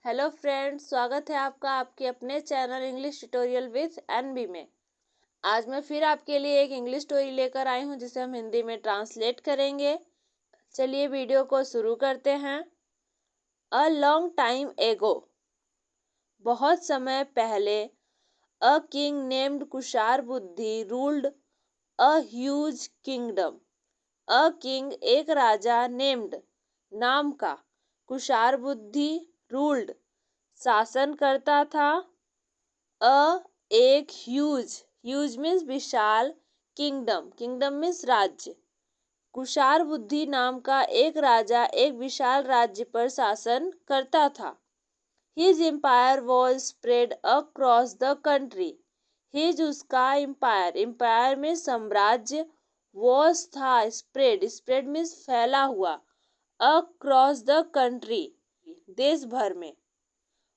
Hello friends, स्वागत है आपका आपके अपने channel English tutorial with N B में। आज मैं फिर आपके लिए एक इंग्लिश स्टोरी लेकर आई हूँ जिसे हम हिंदी में ट्रांसलेट करेंगे। चलिए वीडियो को शुरू करते हैं। अ लॉन्ग टाइम एगो, बहुत समय पहले, अ किंग नेम्ड कुशार बुद्धि ruled a huge kingdom. A king एक राजा नेम्ड नाम का, कुशार बुद्धि रूल्ड शासन करता था, एक ह्यूज मीन्स विशाल, किंगडम मीन्स राज्य। कुशार बुद्धि नाम का एक राजा एक विशाल राज्य पर शासन करता था। His empire was spread across the country. His उसका एम्पायर में साम्राज्य, वॉज था स्प्रेड मीन्स फैला हुआ, अक्रॉस द कंट्री देश भर में,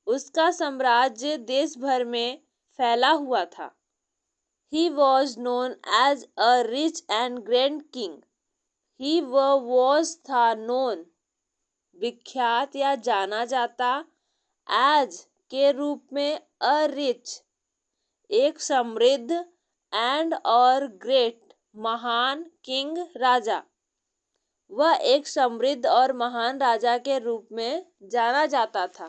उसका साम्राज्य देश भर में फैला हुआ था। He was known as a rich and grand king. He was था known विख्यात या जाना जाता, as के रूप में, a rich एक समृद्ध, and और great महान king राजा, वह एक समृद्ध और महान राजा के रूप में जाना जाता था।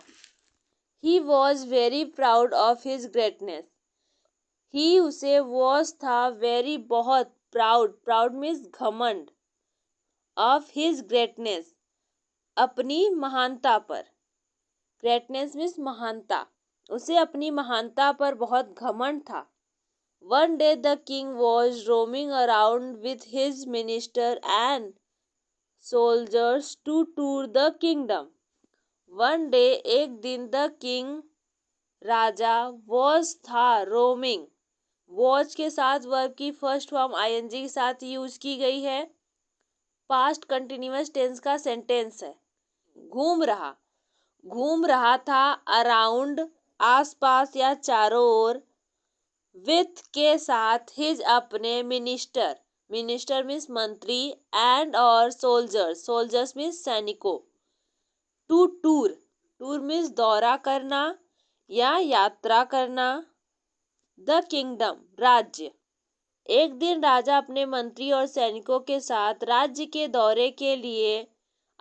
He was very proud of his greatness. He उसे was था very बहुत, proud means घमंड, of his greatness अपनी महानता पर, greatness means महानता, उसे अपनी महानता पर बहुत घमंड था। One day the king was roaming around with his minister and soldiers to tour the kingdom. One day एक दिन, द किंग राजा, वॉज था रोमिंग, वॉज के साथ वर्ब की फर्स्ट फॉर्म आईएनजी के साथ यूज की गई है, पास्ट कंटिन्यूअस टेंस का सेंटेंस है। घूम रहा था, अराउंड आसपास या चारों ओर, विथ के साथ, हिज अपने, मिनिस्टर मीन्स मंत्री, एंड और सोल्जर्स मीन्स सैनिकों, टू टूर मीन्स दौरा करना या यात्रा करना, द किंगडम राज्य। एक दिन राजा अपने मंत्री और सैनिकों के साथ राज्य के दौरे के लिए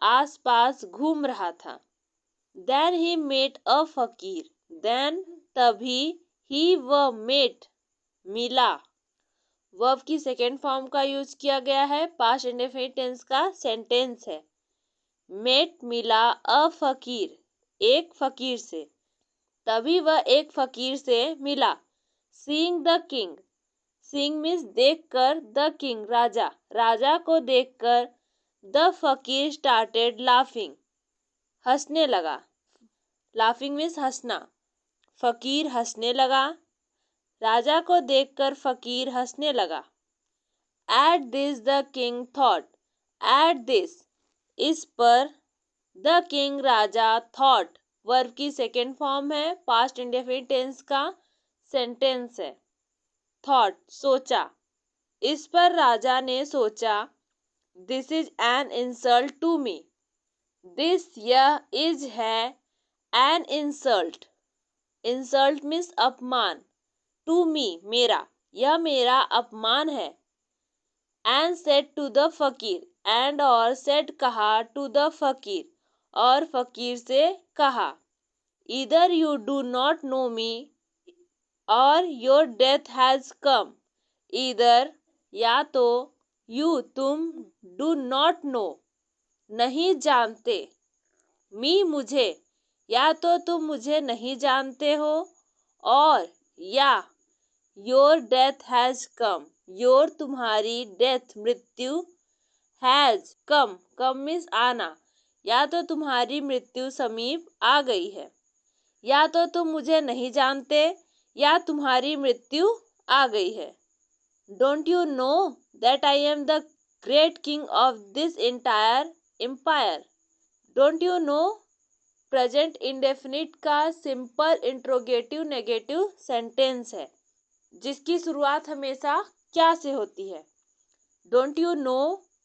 आसपास घूम रहा था। देन ही मेट अ फकीर, देन तभी, ही व मेट मिला, वर्ब की सेकेंड फॉर्म का यूज किया गया है, पास्ट इंडेफिनिट टेंस का सेंटेंस है। मेट मिला, अ फकीर एक फकीर से, तभी वह एक फकीर से मिला। Seeing the king, seeing means देखकर, द किंग राजा को देखकर, द फकीर स्टार्टेड लाफिंग हंसने लगा, लाफिंग मीन्स हंसना, फकीर हंसने लगा, राजा को देखकर फकीर हंसने लगा। At this the king thought, at this इस पर, द किंग राजा, थॉट वर्ब की सेकेंड फॉर्म है, पास्ट इंडेफिनिट टेंस का सेंटेंस है। थॉट सोचा, इस पर राजा ने सोचा, this is an insult to me, this यह, इज है, एन इंसल्ट मीन्स अपमान, टू मी मेरा, यह मेरा अपमान है। एंड सेड टू द फकीर, एंड और सेड कहा, टू द फकीर और फकीर से कहा, either you do not know me और your death has come, either या तो, यू तुम, डू नॉट नो नहीं जानते, मी मुझे या तो तुम मुझे नहीं जानते हो, और या your death has come, your तुम्हारी, डेथ मृत्यु, हैज कम मीन्स आना, या तो तुम्हारी मृत्यु समीप आ गई है, या तो तुम मुझे नहीं जानते या तुम्हारी मृत्यु आ गई है। Don't you know that I am the great king of this entire empire. Don't you know present indefinite का सिंपल इंट्रोगेटिव नेगेटिव सेंटेंस है जिसकी शुरुआत हमेशा क्या से होती है। डोंट यू नो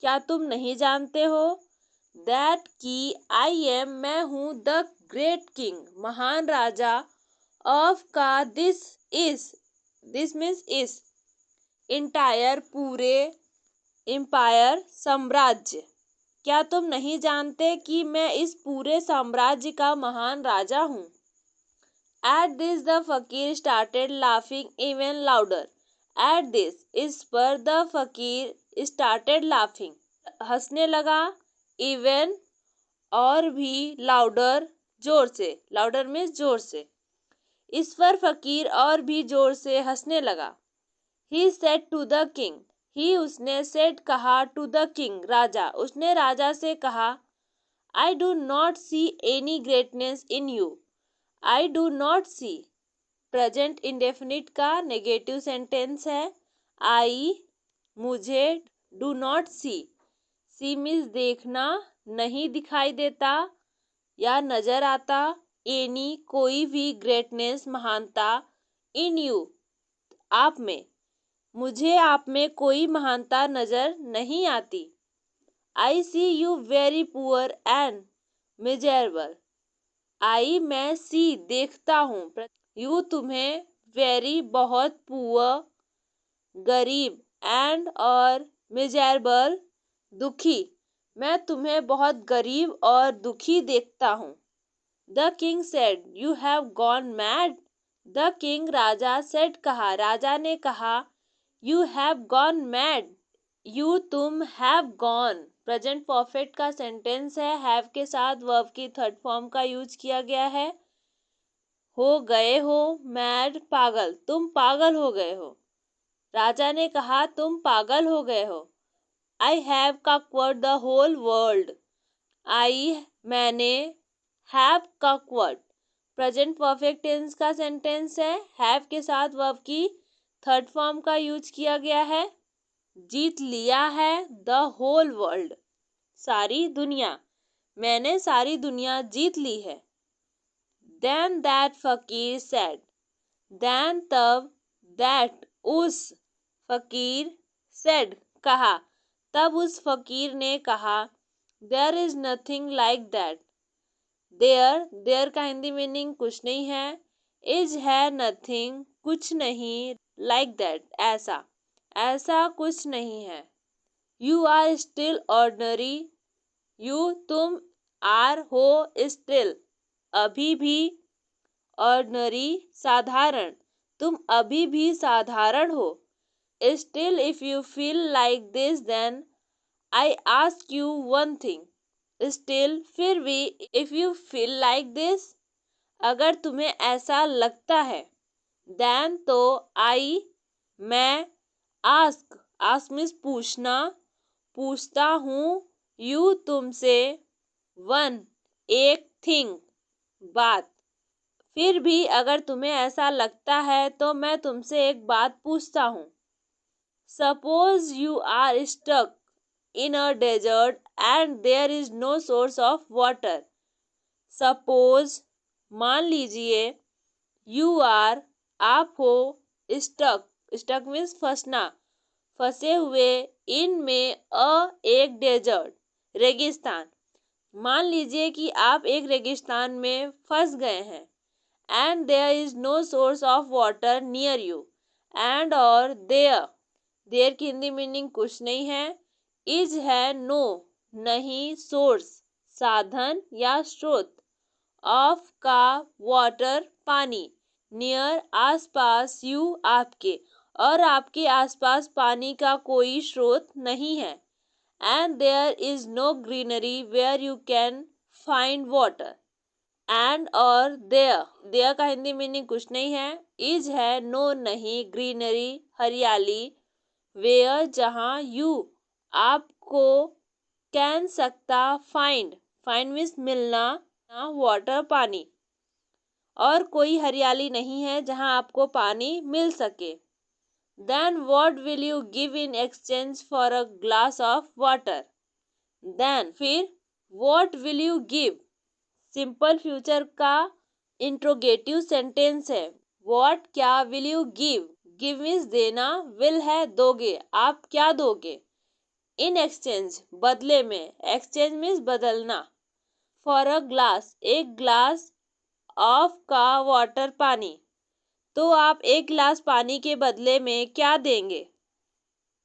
क्या तुम नहीं जानते हो, दैट कि आई एम मैं हूँ द ग्रेट किंग महान राजा ऑफ का दिस मीन्स इस इंटायर पूरे एम्पायर साम्राज्य। क्या तुम नहीं जानते कि मैं इस पूरे साम्राज्य का महान राजा हूँ। एट दिस द फकीर started laughing even louder. Eight this इस पर द फकीर स्टार्टेड लाफिंग हंसने लगा, इवन और भी, लाउडर जोर से, लाउडर मीन्स जोर से। इस पर फकीर और भी जोर से हंसने लगा। He said to the king he उसने सेड कहा, टू द किंग राजा उसने राजा से कहा, I do not see any greatness in you. I do not see present indefinite का नेगेटिव सेंटेंस है। आई मुझे, डू नॉट सी मीन्स देखना, नहीं दिखाई देता या नजर आता, एनी कोई भी, ग्रेटनेस महानता, इन यू आप में, मुझे आप में कोई महानता नजर नहीं आती। I see you very poor and miserable. I मैं सी देखता हूँ, यू तुम्हें, वेरी बहुत, पुअर गरीब, एंड और मिजरेबल दुखी, मैं तुम्हें बहुत गरीब और दुखी देखता हूँ। The king said you have gone mad. The king राजा सेड कहा, राजा ने कहा, you have gone mad you तुम, हैव गॉन प्रेजेंट परफेक्ट का सेंटेंस है, हैव के साथ वर्ब की थर्ड फॉर्म का यूज किया गया है। हो गए हो, मैड पागल, तुम पागल हो गए हो। राजा ने कहा, तुम पागल हो गए हो। I have conquered the whole world. I मैंने, have conquered present perfect tense का सेंटेंस है, हैव के साथ वर्ब की थर्ड फॉर्म का यूज किया गया है। जीत लिया है, द होल वर्ल्ड सारी दुनिया, मैंने सारी दुनिया जीत ली है। देन दैट फकीर सेड देन तब, दैट उस, फकीर सेड कहा, तब उस फकीर ने कहा, there is nothing like that. There का हिंदी मीनिंग कुछ नहीं है, इज है नथिंग कुछ नहीं, लाइक दैट ऐसा कुछ नहीं है। You are still ordinary you तुम, आर हो, स्टिल अभी भी, ऑर्डनरी साधारण, तुम अभी भी साधारण हो। Still if you feel like this then I ask you one thing. Still फिर भी, if you feel like this अगर तुम्हें ऐसा लगता है, देन तो, आई मैं, आस्क मीन्स पूछना, पूछता हूँ, यू तुमसे, वन एक, थिंग बात। फिर भी अगर तुम्हें ऐसा लगता है तो मैं तुमसे एक बात पूछता हूँ। Suppose you are stuck in a desert and there is no source of water. Suppose मान लीजिए, यू आर आप हो, स्टक मीन्स फंसना, फंसे हुए, इन में, एक डेजर्ट रेगिस्तान। मान लीजिए कि आप एक रेगिस्तान में फंस गए हैं। And there is no source of water near you. And और देयर की हिंदी मीनिंग कुछ नहीं है, इज है नो नहीं, सोर्स साधन या स्रोत, ऑफ का वाटर पानी, नियर आसपास, यू आपके और आपके आसपास पानी का कोई स्रोत नहीं है। And there is no greenery where you can find water. And और देयर का हिंदी मीनिंग कुछ नहीं है, इज है नो नहीं, ग्रीनरी हरियाली, वेयर जहाँ, यू आपको, कैन सकता, फाइंड मीन्स मिलना, वाटर पानी, और कोई हरियाली नहीं है जहाँ आपको पानी मिल सके। Then what will you give in exchange for a glass of water. Then फिर, what will you give simple future का इंट्रोगेटिव सेंटेंस है। व्हाट क्या, विल यू गिव मीन्स देना, विल है दोगे, आप क्या दोगे। इन एक्सचेंज बदले में, एक्सचेंज मीन्स बदलना, फॉर अ ग्लास एक ग्लास ऑफ का वाटर पानी, तो आप एक गिलास पानी के बदले में क्या देंगे।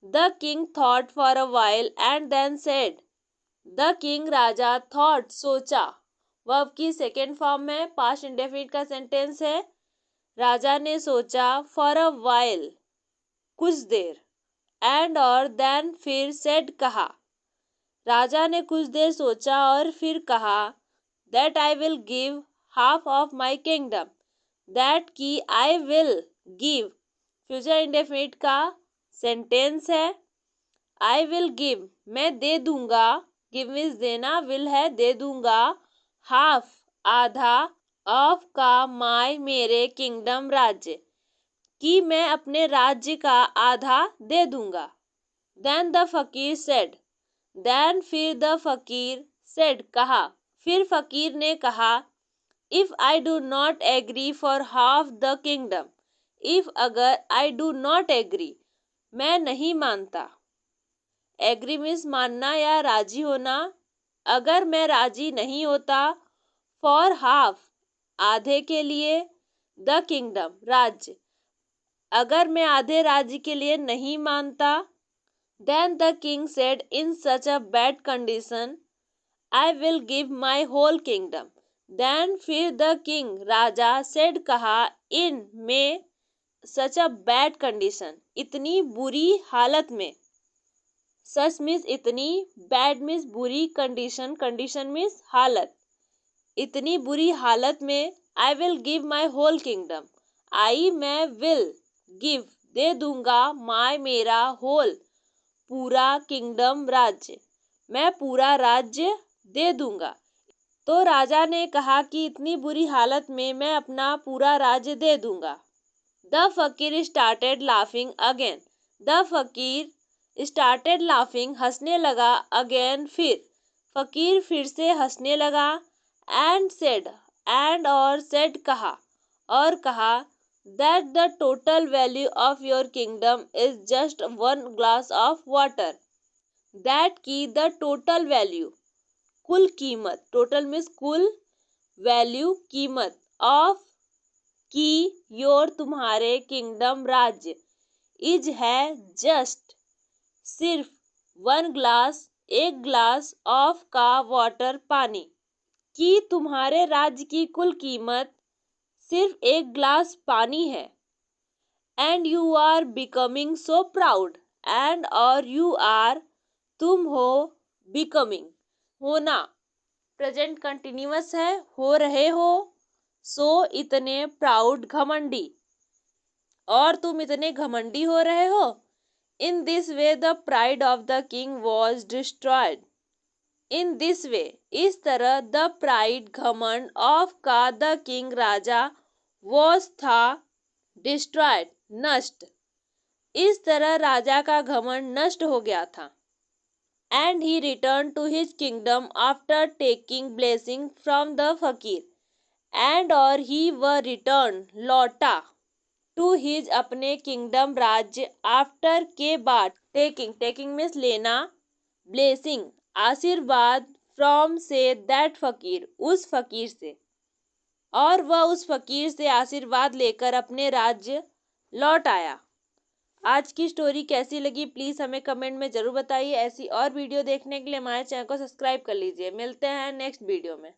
The king thought for a while and then said, the king राजा थॉट सोचा, वर्ब की सेकेंड फॉर्म में पास्ट इंडेफिनिट का सेंटेंस है। राजा ने सोचा, फॉर अ वाइल कुछ देर, एंड और देन फिर सेड कहा, राजा ने कुछ देर सोचा और फिर कहा, that I will give half of my kingdom, that की I will give future indefinite का सेंटेंस है। आई विल गिव मैं दे दूंगा, गिव मीन्स देना, विल है दे दूंगा, हाफ आधा, ऑफ का माय मेरे किंगडम राज्य, कि मैं अपने राज्य का आधा दे दूंगा। Then the fakir said, then फिर द फकीर सेड कहा, फिर फकीर ने कहा, if I do not agree for half the kingdom, if अगर आई डू नॉट एग्री मैं नहीं मानता, एग्री मीन्स मानना या राजी होना, अगर मैं राजी नहीं होता, फॉर हाफ आधे के लिए, द किंगडम राज्य, अगर मैं आधे राज्य के लिए नहीं मानता, then the king said in such a bad condition I will give my whole kingdom, then फिर द किंग राजा सेड कहा, इन में सच अ बैड कंडीशन इतनी बुरी हालत में, सच मीन्स इतनी, बैड मीन्स बुरी, कंडीशन कंडीशन मीन्स हालत, इतनी बुरी हालत में, I will give my whole kingdom, I मैं विल गिव दे दूंगा, माई मेरा, होल पूरा, किंगडम राज्य मैं पूरा राज्य दे दूंगा। तो राजा ने कहा कि इतनी बुरी हालत में मैं अपना पूरा राज्य दे दूंगा। द फकीर स्टार्टेड लाफिंग अगेन, द फकीर स्टार्टेड लाफिंग हंसने लगा, अगेन फिर, फकीर फिर से हंसने लगा, एंड सेड एंड और सेड कहा, और कहा, that the total value of your kingdom is just one glass of water, that की द टोटल वैल्यू कुल कीमत, टोटल मीन्स कुल, वैल्यू कीमत, ऑफ की, योर तुम्हारे, किंगडम राज्य, इज है जस्ट सिर्फ, वन ग्लास एक ग्लास, ऑफ का वाटर पानी, कि तुम्हारे राज्य की कुल कीमत सिर्फ एक ग्लास पानी है। And you are becoming so proud, and और यू आर तुम हो, बिकमिंग होना, प्रेजेंट कंटिन्यूअस है, हो रहे हो, सो इतने, प्राउड घमंडी, और तुम इतने घमंडी हो रहे हो। In this way the pride of the king was destroyed, in this way इस तरह, द प्राइड घमंड, ऑफ का द किंग राजा, वॉज था, डिस्ट्रॉयड नष्ट, इस तरह राजा का घमंड नष्ट हो गया था। And he return to his kingdom after taking blessing from the फकीर, एंड और ही व रिटर्न लौटा, टू हिज अपने किंगडम राज्य, आफ्टर के बाद, टेकिंग टेकिंग मीन्स लेना, ब्लेसिंग आशीर्वाद, फ्रॉम से, दैट फकीर उस फकीर से, और वह उस फकीर से आशीर्वाद लेकर अपने राज्य लौट आया। आज की स्टोरी कैसी लगी प्लीज़ हमें कमेंट में ज़रूर बताइए। ऐसी और वीडियो देखने के लिए हमारे चैनल को सब्सक्राइब कर लीजिए। मिलते हैं नेक्स्ट वीडियो में।